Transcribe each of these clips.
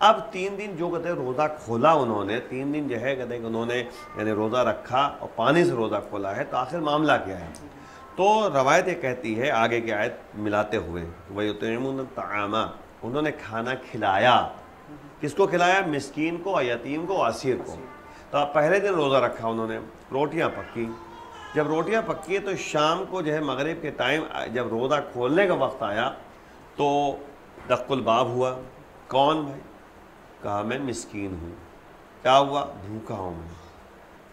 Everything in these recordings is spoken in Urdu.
اب 3 دن جو کہتے ہیں روزہ کھولا انہوں نے، 3 دن جو ہے کہتے ہیں کہ انہوں نے یعنی روزہ رکھا اور پانی سے روزہ کھولا ہے، تو آخر معاملہ کیا ہے؟ تو روایت یہ کہتی ہے آگے کی آیت ملاتے ہوئے وَيُطْعِمُونَ الطَّعَامَ، انہوں نے کھانا کھلایا، کس کو کھلایا؟ مسکین کو، یتیم کو، اسیر کو۔ تو اب پہلے دن روزہ رکھا انہوں نے، روٹیاں پکی، جب روٹیاں پکی تو شام کو جو ہے مغرب کے ٹائم جب روزہ کھولنے کا وقت آیا تو دق الباب ہوا، کون بھائی؟ کہا میں مسکین ہوں۔ کیا ہوا؟ بھوکا ہوں میں۔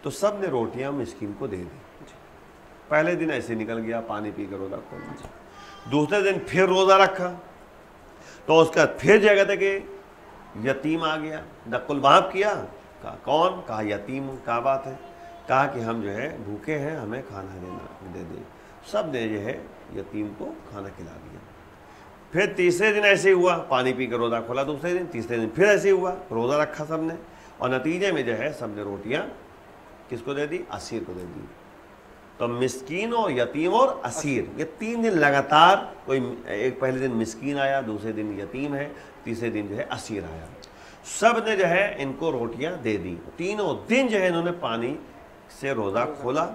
تو سب نے روٹیاں مسکین کو دے دی۔ پہلے دن ایسے نکل گیا، پانی پی کر روزہ کھولا۔ دوسرے دن پھر روزہ رکھا تو اس کا پھر جگہ تھا کہ یتیم آ گیا، دق الباب کیا، کہا کون؟ کہا یتیم ہوں۔ کیا بات ہے؟ کہا کہ ہم جو ہے بھوکے ہیں، ہمیں کھانا دے دیں۔ سب نے جو ہے یتیم کو کھانا کھلا دیا۔ پھر تیسرے دن ایسے ہوا، پانی پی کر روزہ کھولا دوسرے دن، تیسرے دن پھر ایسے ہوا، روزہ رکھا سب نے، اور نتیجے میں جو ہے سب نے روٹیاں کس کو دے دی؟ اسیر کو دے دی۔ تو مسکین اور یتیم اور اسیر، یہ 3 دن لگاتار، کوئی ایک پہلے دن مسکین آیا، دوسرے دن یتیم ہے، تیسرے دن جو ہے اسیر آیا، سب نے جو ہے ان کو روٹیاں دے دی۔ تینوں دن جو ہے انہوں نے پانی سے روزہ کھولا،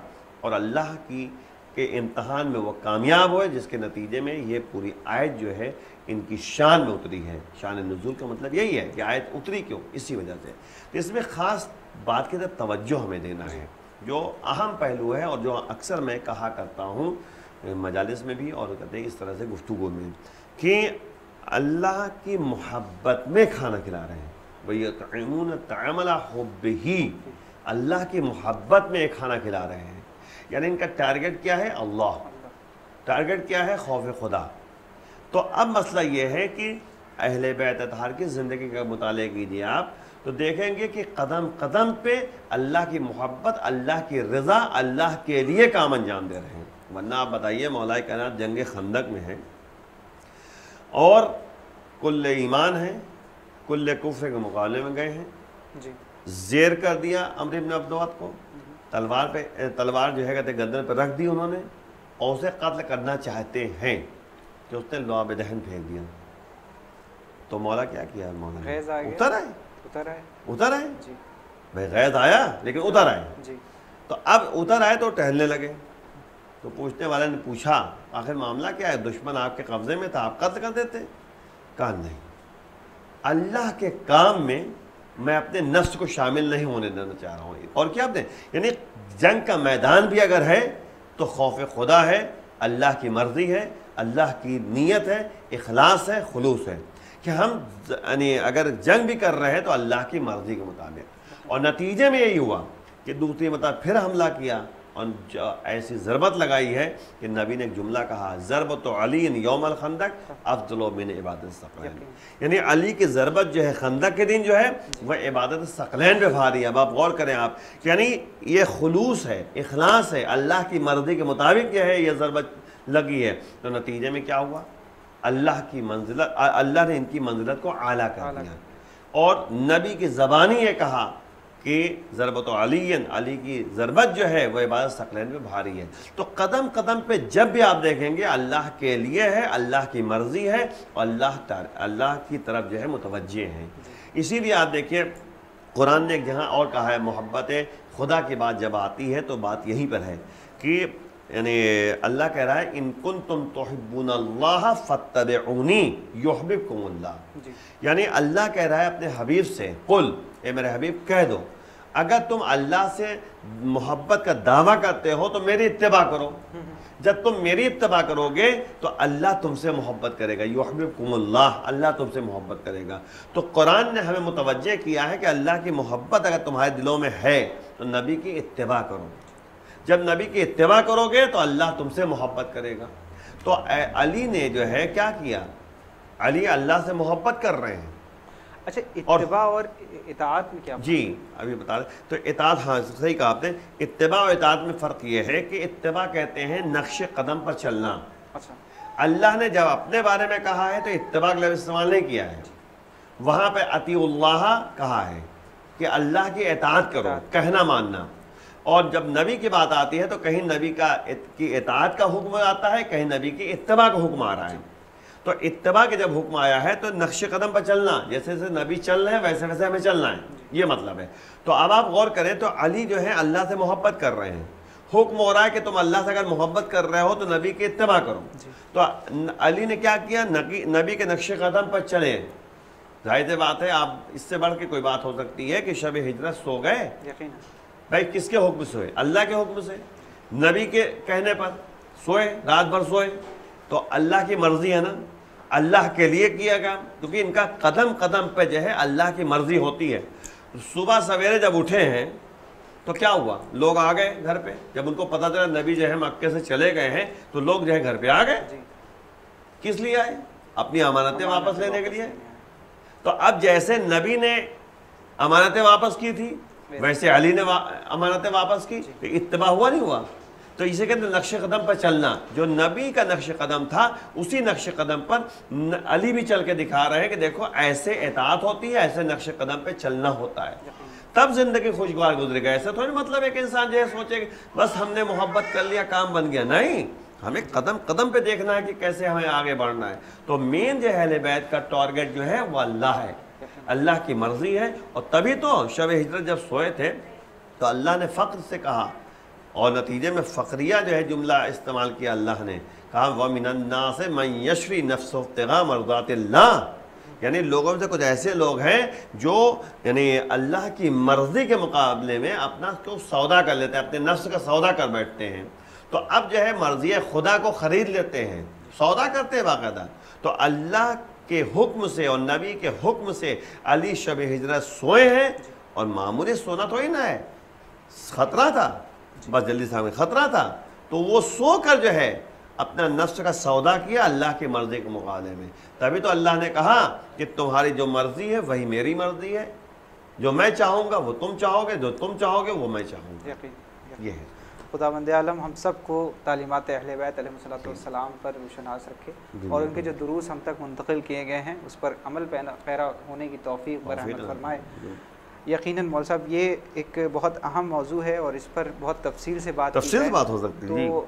اور اللہ کی کے امتحان میں وہ کامیاب ہوئے، جس کے نتیجے میں یہ پوری آیت جو ہے ان کی شان میں اتری ہے۔ شان نزول کا مطلب یہی ہے کہ آیت اتری کیوں؟ اسی وجہ سے۔ تو اس میں خاص بات کی طرف توجہ ہمیں دینا ہے، جو اہم پہلو ہے، اور جو اکثر میں کہا کرتا ہوں مجالس میں بھی اور کہتے ہیں اس طرح سے گفتگو میں، کہ اللہ کی محبت میں کھانا کھلا رہے ہیں۔ وَيُطْعِمُونَ الطَّعَامَ عَلَىٰ حُبِّهِ، اللہ کی محبت میں کھانا کھلا رہے ہیں، یعنی ان کا ٹارگٹ کیا ہے؟ اللہ۔ ٹارگٹ کیا ہے؟ خوف خدا۔ تو اب مسئلہ یہ ہے کہ اہل بیت اطہار کی زندگی کا مطالعہ کیجیے آپ، تو دیکھیں گے کہ قدم قدم پہ اللہ کی محبت، اللہ کی رضا، اللہ کے لیے کام انجام دے رہے ہیں۔ ورنہ آپ بتائیے مولا کائنات جنگ خندق میں ہے، اور کل ایمان ہے، کل کفر کے مقابلے میں گئے ہیں، زیر کر دیا عمرو بن عبدوت کو، تلوار جو ہے کہتے گردن پہ رکھ دی انہوں نے، اور اسے قتل کرنا چاہتے ہیں کہ اس نے لعاب دہن پھینک دیا۔ تو مولا کیا کیا؟ مولا نے اتر آئے بھائی، غیظ آیا لیکن اتر آئے۔ تو اب اتر آئے تو ٹہلنے لگے، تو پوچھنے والے نے پوچھا آخر معاملہ کیا ہے؟ دشمن آپ کے قبضے میں تھا، آپ قتل کر دیتے؟ کہا نہیں، اللہ کے کام میں اپنے نفس کو شامل نہیں ہونے دینا چاہ رہا ہوں۔ اور کیا آپ نے یعنی جنگ کا میدان بھی اگر ہے تو خوف خدا ہے، اللہ کی مرضی ہے، اللہ کی نیت ہے، اخلاص ہے، خلوص ہے، کہ ہم یعنی اگر جنگ بھی کر رہے ہیں تو اللہ کی مرضی کے مطابق۔ اور نتیجے میں یہی ہوا کہ دوسری مرتبہ پھر حملہ کیا، اور ایسی ضربت لگائی ہے کہ نبی نے ایک جملہ کہا، ضربت علی یوم الخندق افضل من عبادت الثقلین، یعنی علی کی ضربت جو ہے خندق کے دن جو ہے وہ عبادت الثقلین پہ بھاری ہے۔ اب آپ غور کریں آپ، یعنی یہ خلوص ہے، اخلاص ہے، اللہ کی مرضی کے مطابق جو ہے یہ ضربت لگی ہے۔ تو نتیجے میں کیا ہوا؟ اللہ کی منزلت، اللہ نے ان کی منزلت کو اعلیٰ کر دیا، اور نبی کی زبانی یہ کہا کہ ضربت علی، علی کی ضربت جو ہے وہ عبادت ثقلین میں بھاری ہے۔ تو قدم قدم پہ جب بھی آپ دیکھیں گے اللہ کے لیے ہے، اللہ کی مرضی ہے، اور اللہ کی طرف جو ہے متوجہ ہیں۔ اسی لیے آپ دیکھیے قرآن نے جہاں اور کہا ہے، محبت خدا کی بات جب آتی ہے تو بات یہیں پر ہے کہ یعنی اللہ کہہ رہا ہے ان کنتم تحبون اللہ فاتبعونی یحببکم اللہ، یعنی اللہ کہہ رہا ہے اپنے حبیب سے، قل، اے میرے حبیب کہہ دو، اگر تم اللہ سے محبت کا دعویٰ کرتے ہو تو میری اتباع کرو، جب تم میری اتباع کرو گے تو اللہ تم سے محبت کرے گا، یحببکم اللہ، اللہ تم سے محبت کرے گا۔ تو قرآن نے ہمیں متوجہ کیا ہے کہ اللہ کی محبت اگر تمہارے دلوں میں ہے تو نبی کی اتباع کرو، جب نبی کی اتباع کرو گے تو اللہ تم سے محبت کرے گا۔ تو علی نے جو ہے کیا کیا؟ علی اللہ سے محبت کر رہے ہیں۔ اچھا، اتباع اور اطاعت میں کیا؟ جی ابھی بتا رہے، تو اطاعت، ہاں صحیح کہا آپ نے، اتباع اور اطاعت میں فرق یہ ہے کہ اتباع کہتے ہیں نقش قدم پر چلنا۔ اچھا، اللہ نے جب اپنے بارے میں کہا ہے تو اتباع کا لفظ استعمال نہیں کیا ہے، وہاں پہ اطیعوا اللہ کہا ہے کہ اللہ کی اطاعت کرو، کہنا ماننا۔ اور جب نبی کی بات آتی ہے تو کہیں نبی کی اطاعت کا حکم آتا ہے، کہیں نبی کی اتباع کا حکم آ رہا ہے۔ تو اتباع کے جب حکم آیا ہے تو نقش قدم پر چلنا، جیسے جیسے نبی چل رہے ہیں ویسے ویسے ہمیں چلنا ہے، یہ مطلب ہے۔ تو اب آپ غور کریں تو علی جو ہے اللہ سے محبت کر رہے ہیں، حکم ہو رہا ہے کہ تم اللہ سے اگر محبت کر رہے ہو تو نبی کی اتباع کرو۔ تو علی نے کیا کیا؟ نبی کے نقش قدم پر چلے۔ ظاہر بات ہے، آپ اس سے بڑھ کے کوئی بات ہو سکتی ہے کہ شب ہجرت سو گئے؟ بھائی کس کے حکم سے سوئے؟ اللہ کے حکم سے، نبی کے کہنے پر سوئے، رات بھر سوئے، تو اللہ کی مرضی ہے نا، اللہ کے لیے کیا کام، کیونکہ ان کا قدم قدم پہ جو ہے اللہ کی مرضی ہوتی ہے۔ صبح سویرے جب اٹھے ہیں تو کیا ہوا؟ لوگ آ گئے گھر پہ، جب ان کو پتہ چلا نبی جو ہے مکے سے چلے گئے ہیں تو لوگ جو ہے گھر پہ آ گئے۔ کس لیے آئے؟ اپنی امانتیں واپس لینے کے لیے۔ تو اب جیسے نبی نے امانتیں واپس کی تھی ویسے علی نے امانتیں واپس کی، اتباع ہوا نہیں ہوا؟ تو اسے کہتے ہیں نقش قدم پر چلنا۔ جو نبی کا نقش قدم تھا اسی نقش قدم پر علی بھی چل کے دکھا رہے ہیں کہ دیکھو ایسے اطاعت ہوتی ہے، ایسے نقش قدم پہ چلنا ہوتا ہے، تب زندگی خوشگوار گزرے گا۔ ایسا تھوڑی مطلب ہے کہ انسان جو ہے سوچے کہ بس ہم نے محبت کر لیا کام بن گیا، نہیں، ہمیں قدم قدم پہ دیکھنا ہے کہ کیسے ہمیں آگے بڑھنا ہے۔ تو مین جو ہے اہل بیت کا ٹارگٹ جو ہے وہ اللہ ہے، اللہ کی مرضی ہے۔ اور تبھی تو شب ہجرت جب سوئے تھے تو اللہ نے فقر سے کہا، اور نتیجے میں فقریہ جو ہے جملہ استعمال کیا، اللہ نے کہا وَمِنَ النَّاسِ مَن يَشْرِي نَفْسَهُ ابْتِغَاءَ مَرْضَاتِ اللَّهِ، یعنی لوگوں میں سے کچھ ایسے لوگ ہیں جو یعنی اللہ کی مرضی کے مقابلے میں اپنا کو سودا کر لیتے ہیں، اپنے نفس کا سودا کر بیٹھتے ہیں۔ تو اب جو ہے مرضی خدا کو خرید لیتے ہیں، سودا کرتے ہیں باقاعدہ۔ تو اللہ کے حکم سے اور نبی کے حکم سے علی شب ہجرت سوئے ہیں، اور معمولی سونا تو ہی نہ ہے، خطرہ تھا، بس جلدی سامنے خطرہ تھا، تو وہ سو کر جو ہے اپنا نفس کا سودا کیا اللہ کی مرضی کے مقابلے میں۔ تبھی تو اللہ نے کہا کہ تمہاری جو مرضی ہے وہی میری مرضی ہے، جو میں چاہوں گا وہ تم چاہو گے، جو تم چاہو گے وہ میں چاہوں گا۔ یہ ہے۔ خداوند عالم ہم سب کو تعلیمات اہل بیت علیہ الصلوۃ والسلام پر روشناس رکھے، اور ان کے جو دروس ہم تک منتقل کیے گئے ہیں اس پر عمل پیرا ہونے کی توفیق برحمت فرمائے۔ یقیناً مول صاحب یہ ایک بہت اہم موضوع ہے اور اس پر بہت تفصیل سے بات ہو سکتی ہے، تو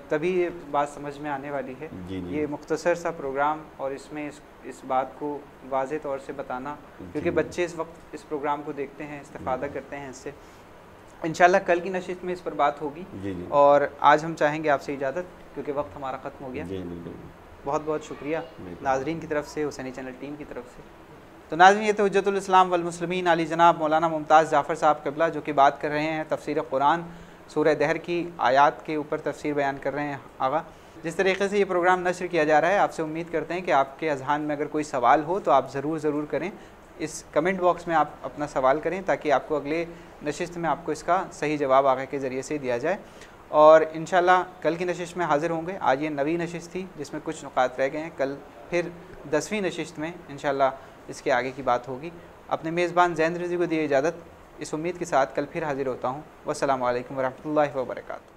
تبھی یہ بات سمجھ میں آنے والی ہے۔ یہ مختصر سا پروگرام اور اس میں اس بات کو واضح طور سے بتانا، کیونکہ بچے اس وقت اس پروگرام کو دیکھتے ہیں، استفادہ کرتے ہیں اس سے۔ انشاءاللہ کل کی نشست میں اس پر بات ہوگی، اور آج ہم چاہیں گے آپ سے اجازت کیونکہ وقت ہمارا ختم ہو گیا۔ بہت بہت شکریہ ناظرین کی طرف سے، حسینی چینل ٹیم کی طرف سے۔ تو ناظرین یہ تو حجت الاسلام والمسلمین علی جناب مولانا ممتاز جعفر صاحب قبلہ جو کہ بات کر رہے ہیں تفسیر قرآن سورہ دہر کی آیات کے اوپر تفسیر بیان کر رہے ہیں آغا۔ جس طریقے سے یہ پروگرام نشر کیا جا رہا ہے، آپ سے امید کرتے ہیں کہ آپ کے اذہان میں اگر کوئی سوال ہو تو آپ ضرور کریں، اس کمنٹ باکس میں آپ اپنا سوال کریں تاکہ آپ کو اگلے نشست میں آپ کو اس کا صحیح جواب آغا کے ذریعے سے دیا جائے۔ اور انشاءاللہ کل کی نشست میں حاضر ہوں گے۔ آج یہ 9ویں نشست تھی جس میں کچھ نکات رہ گئے ہیں، کل پھر 10ویں نشست میں انشاءاللہ اس کے آگے کی بات ہوگی۔ اپنے میزبان زین رضی کو دیے اجازت، اس امید کے ساتھ کل پھر حاضر ہوتا ہوں۔ والسلام علیکم ورحمۃ اللہ وبرکاتہ۔